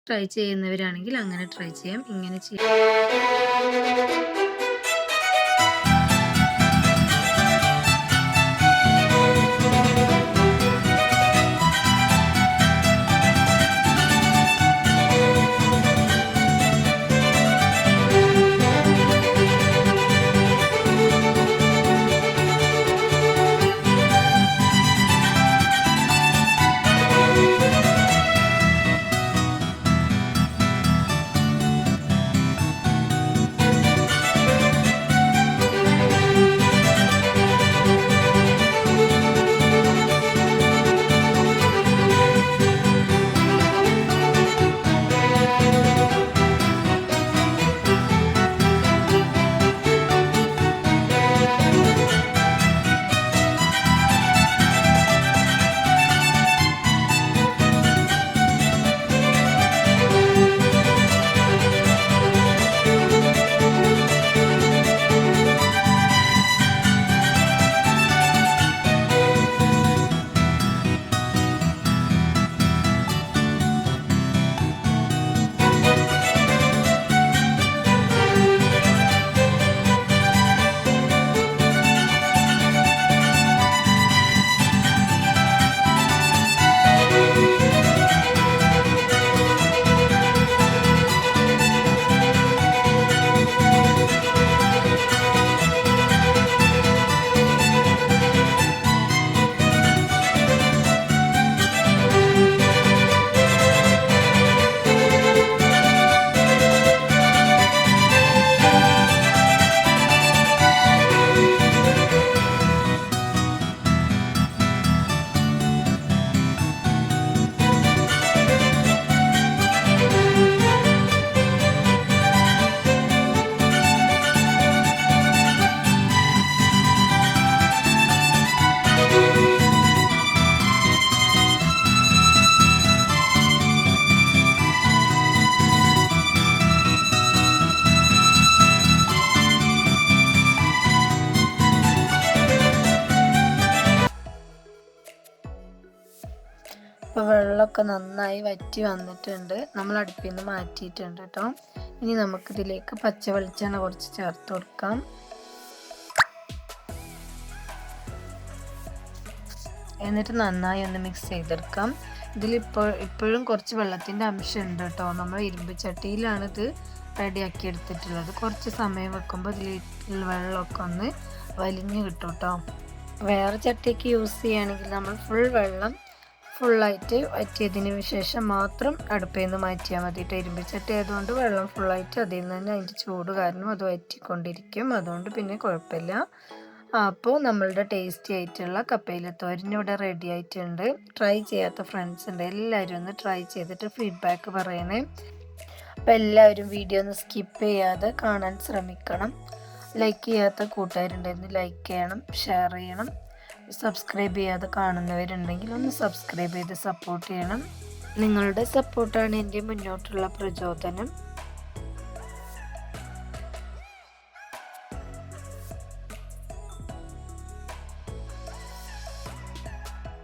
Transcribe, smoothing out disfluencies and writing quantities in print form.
Try ചെയ്യുന്നവരാണെങ്കിൽ അങ്ങനെ try ചെയ്യാം. ഇങ്ങനെ ചെയ്യാം. ഇപ്പോൾ വെള്ളമൊക്കെ നന്നായി വറ്റി വന്നിട്ടുണ്ട്. നമ്മൾ അടുപ്പിൽ നിന്ന് മാറ്റിയിട്ടുണ്ട് കേട്ടോ. ഇനി നമുക്കിതിലേക്ക് പച്ച വെളിച്ചെണ്ണ കുറച്ച് ചേർത്ത് കൊടുക്കാം. എന്നിട്ട് നന്നായി ഒന്ന് മിക്സ് ചെയ്തെടുക്കാം. ഇപ്പോഴും കുറച്ച് വെള്ളത്തിൻ്റെ അംശം ഉണ്ട് കേട്ടോ. നമ്മൾ ഇരുമ്പ് ചട്ടിയിലാണ് ഇത് റെഡിയാക്കി എടുത്തിട്ടുള്ളത്. കുറച്ച് സമയം വെക്കുമ്പോൾ ഇതിൽ വെള്ളമൊക്കെ ഒന്ന് വലിഞ്ഞ് കിട്ടും കേട്ടോ. വേറെ ചട്ടിയൊക്കെ യൂസ് ചെയ്യുകയാണെങ്കിൽ നമ്മൾ വെള്ളം ഫുള്ളായിട്ട് വറ്റിയതിന് ശേഷം മാത്രം അടുപ്പിൽ നിന്ന് മാറ്റിയാൽ മതി കേട്ടോ. ഇരുമ്പ് ചട്ടി ആയതുകൊണ്ട് വെള്ളം ഫുള്ളായിട്ട് അതിൽ നിന്ന് അതിൻ്റെ ചൂട് കാരണം അത് വറ്റിക്കൊണ്ടിരിക്കും. അതുകൊണ്ട് പിന്നെ കുഴപ്പമില്ല. അപ്പോൾ നമ്മളുടെ ടേസ്റ്റി ആയിട്ടുള്ള കപ്പയില തോരൻ ഇവിടെ റെഡി ആയിട്ടുണ്ട്. ട്രൈ ചെയ്യാത്ത ഫ്രണ്ട്സ് ഉണ്ട്, എല്ലാവരും ഒന്ന് ട്രൈ ചെയ്തിട്ട് ഫീഡ്ബാക്ക് പറയണേ. അപ്പോൾ എല്ലാവരും വീഡിയോ ഒന്ന് സ്കിപ്പ് ചെയ്യാതെ കാണാൻ ശ്രമിക്കണം. ലൈക്ക് ചെയ്യാത്ത കൂട്ടുകാരുണ്ടെന്ന് ലൈക്ക് ചെയ്യണം, ഷെയർ ചെയ്യണം. സബ്സ്ക്രൈബ് ചെയ്യാതെ കാണുന്നവരുണ്ടെങ്കിൽ ഒന്ന് സബ്സ്ക്രൈബ് ചെയ്ത് സപ്പോർട്ട് ചെയ്യണം. നിങ്ങളുടെ സപ്പോർട്ടാണ് എൻ്റെ മുന്നോട്ടുള്ള പ്രചോദനം.